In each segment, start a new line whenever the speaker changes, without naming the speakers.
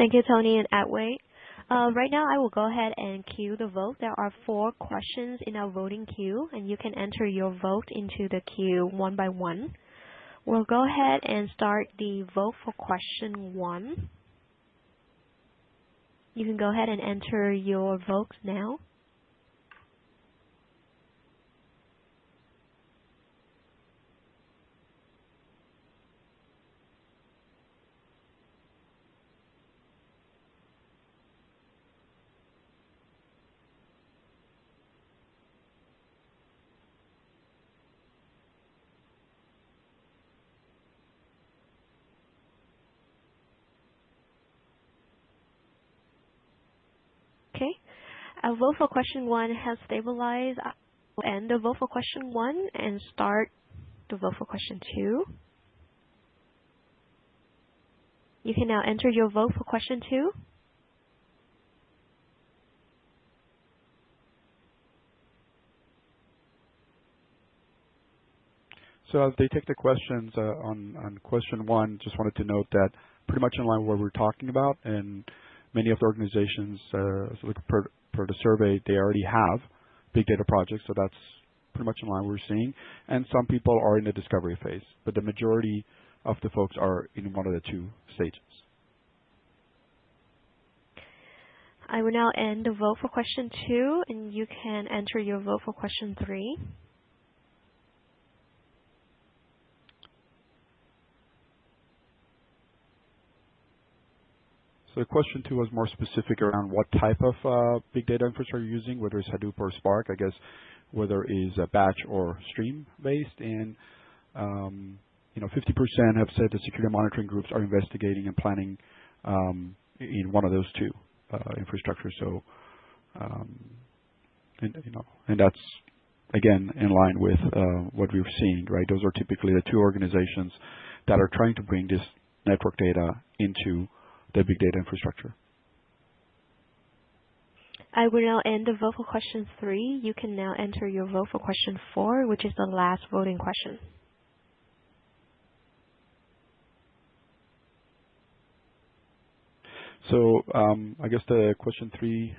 Thank you, Tony and Atway. Right now, I will go ahead and queue the vote. There are 4 questions in our voting queue, and you can enter your vote into the queue one by one. We'll go ahead and start the vote for question 1. You can go ahead and enter your votes now. Okay, our vote for question 1 has stabilized. I will end the vote for question 1 and start the vote for question 2. You can now enter your vote for question 2.
So as they take the questions on question 1, just wanted to note that pretty much in line with what we're talking about, and many of the organizations, per the survey, they already have big data projects, so that's pretty much in line with what we're seeing. And some people are in the discovery phase, but the majority of the folks are in one of the 2 stages.
I will now end the vote for question 2, and you can enter your vote for question 3.
So question 2 was more specific around what type of big data infrastructure you're using, whether it's Hadoop or Spark, I guess, whether it's batch or stream based. And 50% have said the security monitoring groups are investigating and planning in one of those 2 infrastructures. So, and that's again in line with what we're seeing, right? Those are typically the 2 organizations that are trying to bring this network data into the big data infrastructure.
I will now end the vote for question 3. You can now enter your vote for question 4, which is the last voting question.
So I guess the question 3,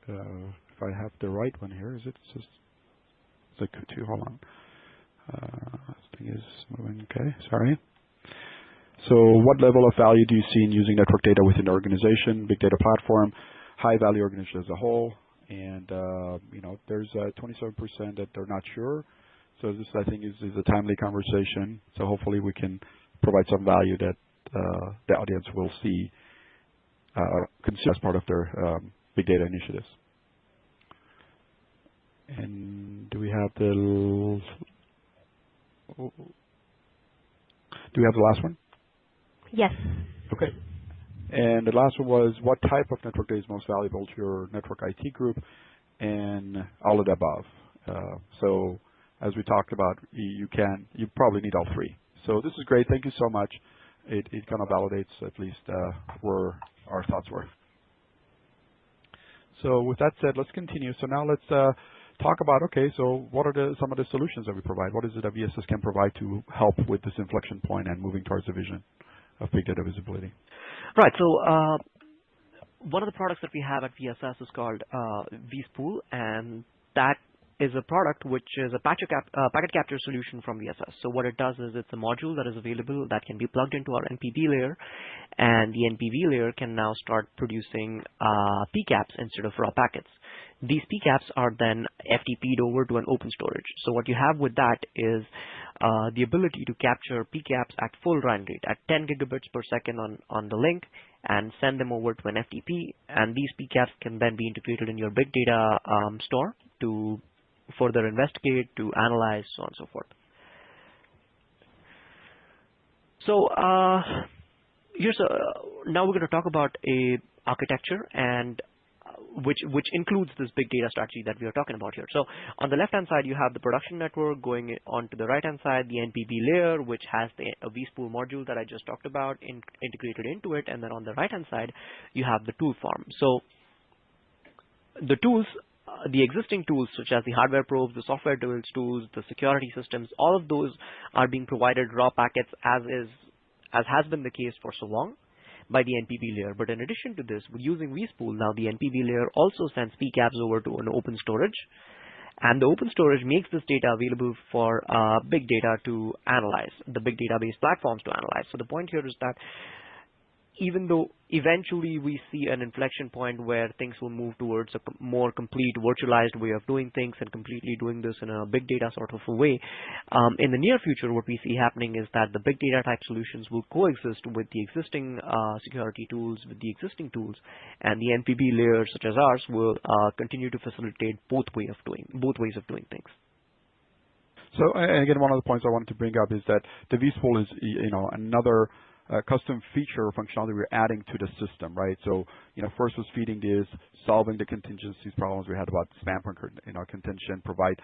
if I have the right one here, is it? It's like 2. Hold on. This thing is moving. Okay, sorry. So what level of value do you see in using network data within the organization, big data platform, high value organization as a whole? And, there's 27% that they're not sure. So this, I think, is a timely conversation. So hopefully we can provide some value that the audience will see consider as part of their big data initiatives. And do we have the last one?
Yes.
Okay. And the last one was, what type of network data is most valuable to your network IT group, and all of the above. So as we talked about, you probably need all 3. So this is great. Thank you so much. It kind of validates at least where our thoughts were. So with that said, let's continue. So now let's talk about, okay, so what are some of the solutions that we provide? What is it that VSS can provide to help with this inflection point and moving towards the vision of big data visibility?
Right. So one of the products that we have at VSS is called vSpool, and that is a product which is a packet capture solution from VSS. So what it does is it's a module that is available that can be plugged into our NPV layer, and the NPV layer can now start producing PCAPs instead of raw packets. These PCAPs are then FTP'd over to an open storage. So what you have with that is the ability to capture PCAPs at full run rate at 10 gigabits per second on the link and send them over to an FTP. And these PCAPs can then be integrated in your big data store to further investigate, to analyze, so on and so forth. So now we're going to talk about a architecture and which includes this big data strategy that we are talking about here. So on the left-hand side, you have the production network. Going on to the right-hand side, the NPV layer, which has a vSpool module that I just talked about integrated into it. And then on the right-hand side, you have the tool farm. So the tools, the existing tools, such as the hardware probes, the software tools, the security systems, all of those are being provided raw packets as has been the case for so long. by the NPV layer. But in addition to this, using vSpool, now the NPV layer also sends PCAPs over to an open storage, and the open storage makes this data available for big data to analyze, the big database platforms to analyze. So the point here is that even though eventually we see an inflection point where things will move towards a more complete virtualized way of doing things and completely doing this in a big data sort of a way, in the near future what we see happening is that the big data type solutions will coexist with the existing security tools, with the existing tools, and the NPV layers such as ours will continue to facilitate both ways of doing things.
So, and again, one of the points I wanted to bring up is that the vSpool is, another custom feature or functionality we're adding to the system, right? So, first was feeding this, solving the contingencies problems we had about spam contention, provide,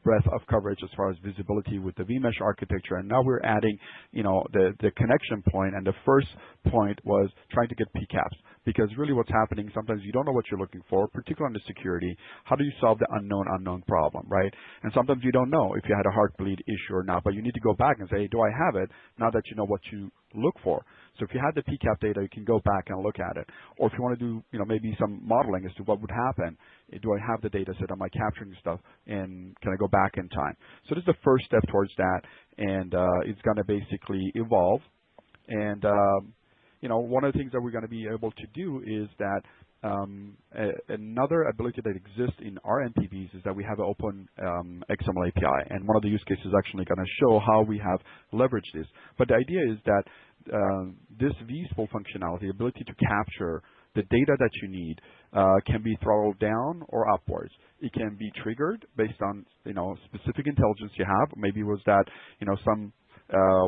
breadth of coverage as far as visibility with the vMesh architecture. And now we're adding, the connection point. And the first point was trying to get PCAPs, because really what's happening, sometimes you don't know what you're looking for, particularly on the security. How do you solve the unknown problem, right? And sometimes you don't know if you had a heartbleed issue or not, but you need to go back and say, hey, do I have it? Now that you know what you look for. So if you had the PCAP data, you can go back and look at it. Or if you want to do, maybe some modeling as to what would happen. Do I have the data set? Am I capturing stuff? And can I go back in time? So this is the first step towards that. And it's going to basically evolve. And, one of the things that we're going to be able to do is that another ability that exists in our NPVs is that we have an open XML API, and one of the use cases is actually going to show how we have leveraged this. But the idea is that this vSpool functionality, ability to capture the data that you need, can be throttled down or upwards. It can be triggered based on specific intelligence you have. Maybe it was that some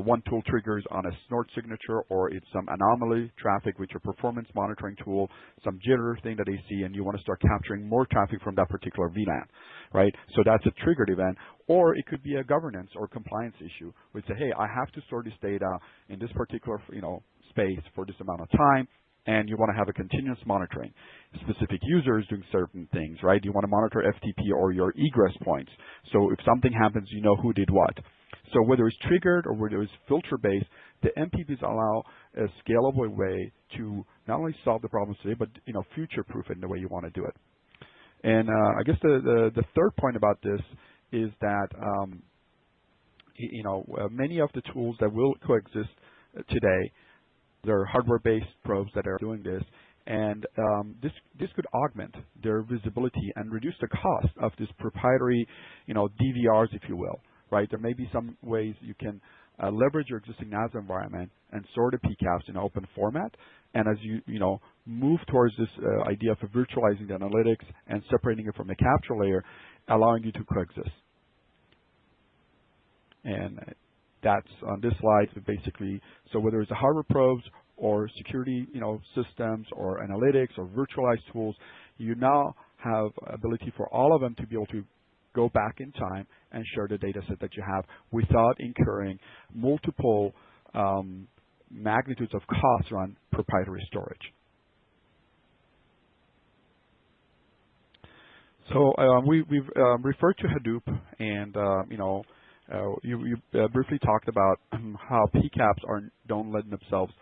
one tool triggers on a snort signature, or it's some anomaly traffic with your performance monitoring tool, some jitter thing that they see, and you want to start capturing more traffic from that particular VLAN, right? So that's a triggered event. Or it could be a governance or compliance issue. We say, hey, I have to store this data in this particular space for this amount of time, and you want to have a continuous monitoring. Specific users doing certain things, right? You want to monitor FTP or your egress points. So if something happens, you know who did what. So whether it's triggered or whether it's filter-based, the MPVs allow a scalable way to not only solve the problems today, but future-proof it in the way you want to do it. And I guess the third point about this is that many of the tools that will coexist today, they're hardware-based probes that are doing this, and this could augment their visibility and reduce the cost of this proprietary, DVRs, if you will. Right, there may be some ways you can leverage your existing NAS environment and store the PCAPs in an open format. And as you move towards this idea of virtualizing the analytics and separating it from the capture layer, allowing you to coexist. And that's on this slide. Basically, so whether it's the hardware probes or security, systems or analytics or virtualized tools, you now have ability for all of them to be able to go back in time and share the data set that you have without incurring multiple magnitudes of costs around proprietary storage. So we've referred to Hadoop, and you briefly talked about how PCAPs don't lend themselves,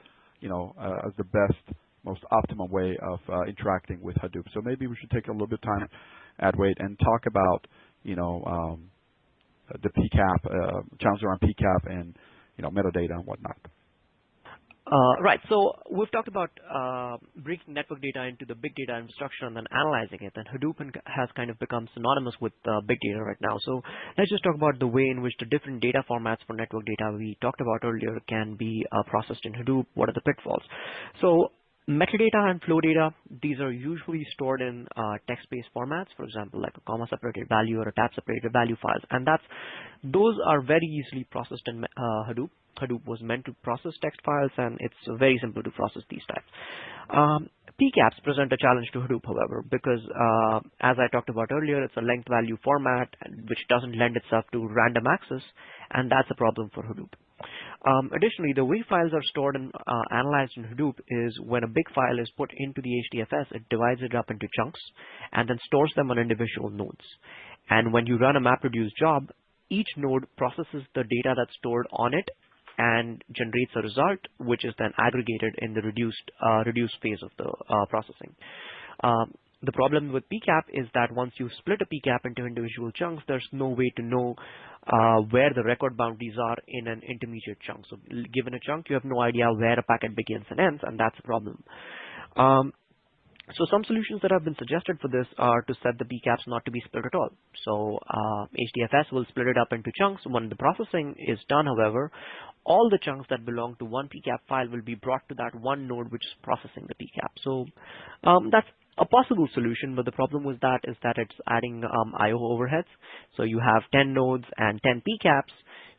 as the best, most optimal way of interacting with Hadoop. So maybe we should take a little bit of time, Adwait, and talk about the PCAP, challenges around PCAP and, metadata and whatnot.
Right. So we've talked about breaking network data into the big data infrastructure and then analyzing it. And Hadoop has kind of become synonymous with big data right now. So let's just talk about the way in which the different data formats for network data we talked about earlier can be processed in Hadoop. What are the pitfalls? So metadata and flow data, these are usually stored in text-based formats, for example, like a comma-separated value or a tab-separated value files. And those are very easily processed in Hadoop. Hadoop was meant to process text files, and it's very simple to process these types. PCAPs present a challenge to Hadoop, however, because as I talked about earlier, it's a length value format which doesn't lend itself to random access, and that's a problem for Hadoop. Additionally, the way files are stored and analyzed in Hadoop is when a big file is put into the HDFS, it divides it up into chunks and then stores them on individual nodes. And when you run a MapReduce job, each node processes the data that's stored on it and generates a result, which is then aggregated in the reduced phase of the processing. The problem with PCAP is that once you split a PCAP into individual chunks, there's no way to know where the record boundaries are in an intermediate chunk. So given a chunk, you have no idea where a packet begins and ends, and that's a problem. So some solutions that have been suggested for this are to set the PCAPs not to be split at all. So HDFS will split it up into chunks. When the processing is done, however, all the chunks that belong to one PCAP file will be brought to that one node which is processing the PCAP. So that's a possible solution, but the problem with that is that it's adding I/O overheads. So you have 10 nodes and 10 PCAPs.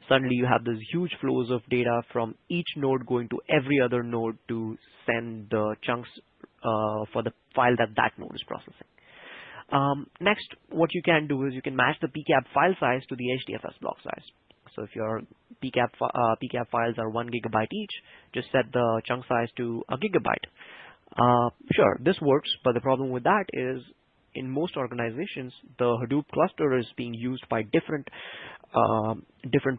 Suddenly you have these huge flows of data from each node going to every other node to send the chunks for the file that node is processing. Next, what you can do is you can match the PCAP file size to the HDFS block size. So if your PCAP files are 1 gigabyte each, just set the chunk size to a gigabyte. Sure, this works, but the problem with that is in most organizations, the Hadoop cluster is being used by different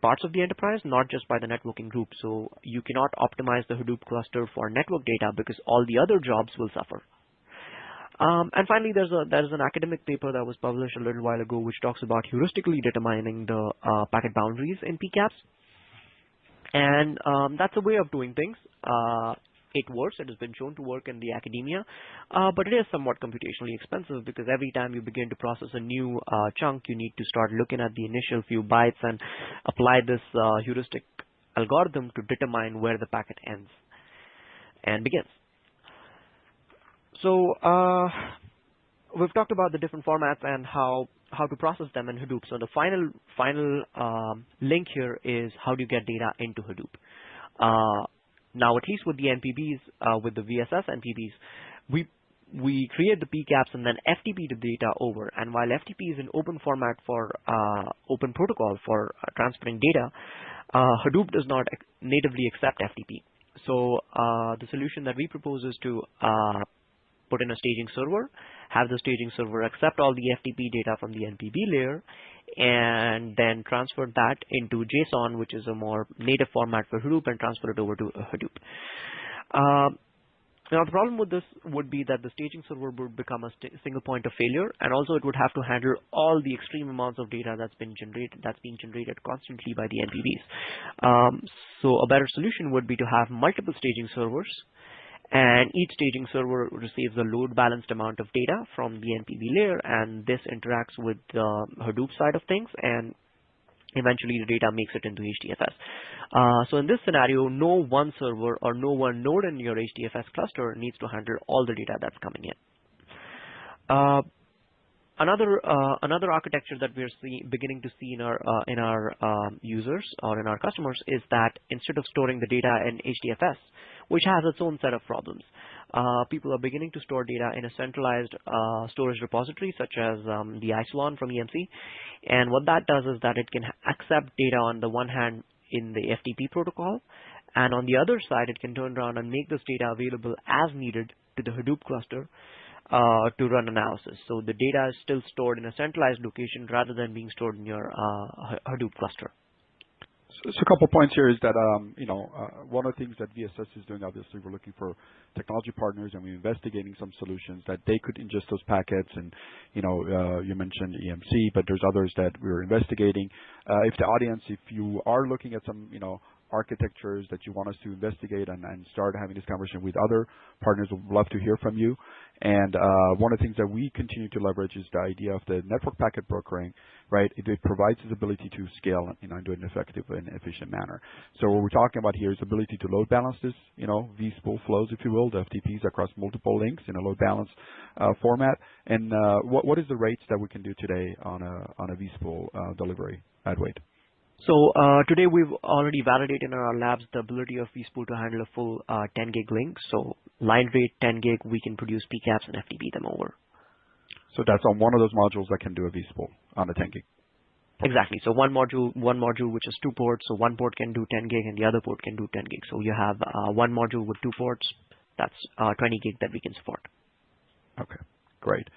parts of the enterprise, not just by the networking group. So you cannot optimize the Hadoop cluster for network data because all the other jobs will suffer. And finally, there's an academic paper that was published a little while ago which talks about heuristically determining the packet boundaries in PCAPs. And that's a way of doing things. It works. It has been shown to work in the academia, but it is somewhat computationally expensive because every time you begin to process a new chunk, you need to start looking at the initial few bytes and apply this heuristic algorithm to determine where the packet ends and begins. So we've talked about the different formats and how to process them in Hadoop. So the final link here is how do you get data into Hadoop. Now, at least with the NPBs, with the VSS NPBs, we create the PCAPs and then FTP the data over. And while FTP is an open format for open protocol for transferring data, Hadoop does not natively accept FTP. So the solution that we propose is to put in a staging server, have the staging server accept all the FTP data from the NPB layer, and then transfer that into JSON, which is a more native format for Hadoop, and transfer it over to Hadoop. Now, the problem with this would be that the staging server would become a single point of failure, and also it would have to handle all the extreme amounts of data that's being generated constantly by the NPBs. So a better solution would be to have multiple staging servers, and each staging server receives a load balanced amount of data from the NPB layer, and this interacts with the Hadoop side of things, and eventually the data makes it into HDFS. So in this scenario, no one server or no one node in your HDFS cluster needs to handle all the data that's coming in. Another architecture that we're beginning to see in our users or in our customers is that instead of storing the data in HDFS, which has its own set of problems, people are beginning to store data in a centralized storage repository such as the Isilon from EMC. And what that does is that it can accept data on the one hand in the FTP protocol, and on the other side it can turn around and make this data available as needed to the Hadoop cluster to run analysis. So the data is still stored in a centralized location rather than being stored in your Hadoop cluster.
So a couple points here is that, one of the things that VSS is doing, obviously, we're looking for technology partners, and we're investigating some solutions that they could ingest those packets. And, you mentioned EMC, but there's others that we're investigating. If you are looking at some, architectures that you want us to investigate and start having this conversation with other partners, we'd love to hear from you. And one of the things that we continue to leverage is the idea of the network packet brokering, right? It provides this ability to scale and do it in an effective and efficient manner. So what we're talking about here is ability to load balance this, vSpool flows, if you will, the FTPs across multiple links in a load balance format. And what is the rates that we can do today on a vSpool delivery at Wade?
So today we've already validated in our labs the ability of vSpool to handle a full 10 gig link. So line rate 10 gig, we can produce PCAPs and FTP them over.
So that's on one of those modules that can do a vSpool on a 10 gig.
Exactly. So one module which is 2 ports. So one port can do 10 gig and the other port can do 10 gig. So you have one module with 2 ports. That's 20 gig that we can support.
Okay, great.